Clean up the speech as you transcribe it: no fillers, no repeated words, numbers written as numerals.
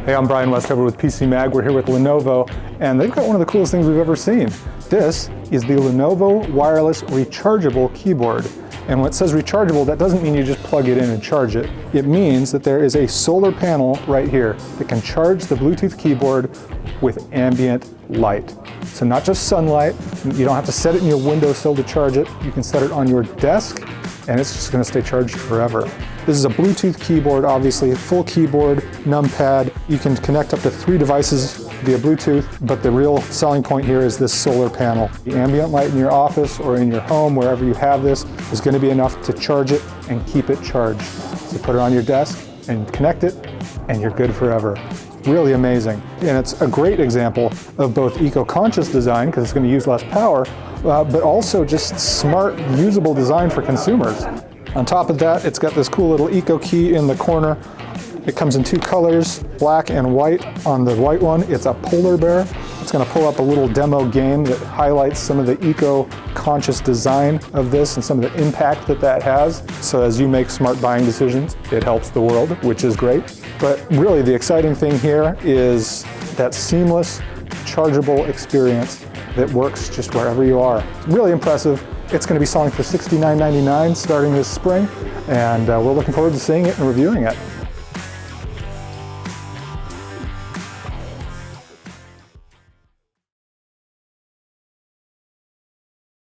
Hey, I'm Brian Westover with PC Mag. We're here with Lenovo, and they've got one of the coolest things we've ever seen. This is the Lenovo wireless rechargeable keyboard. And when it says rechargeable, that doesn't mean you just plug it in and charge it. It means that there is a solar panel right here that can charge the Bluetooth keyboard with ambient light. So not just sunlight, you don't have to set it in your windowsill to charge it. You can set it on your desk, and it's just going to stay charged forever. This is a Bluetooth keyboard, obviously, full keyboard, numpad. You can connect up to 3 devices via Bluetooth, but the real selling point here is this solar panel. The ambient light in your office or in your home, wherever you have this, is going to be enough to charge it and keep it charged. So put it on your desk and connect it, and you're good forever. Really amazing. And it's a great example of both eco-conscious design, because it's going to use less power, but also just smart, usable design for consumers. On top of that, it's got this cool little eco key in the corner. It comes in 2 colors, black and white. On the white one, it's a polar bear. It's going to pull up a little demo game that highlights some of the eco-conscious design of this and some of the impact that that has. So as you make smart buying decisions, it helps the world, which is great. But really the exciting thing here is that seamless, chargeable experience that works just wherever you are. It's really impressive. It's going to be selling for $69.99 starting this spring, and we're looking forward to seeing it and reviewing it.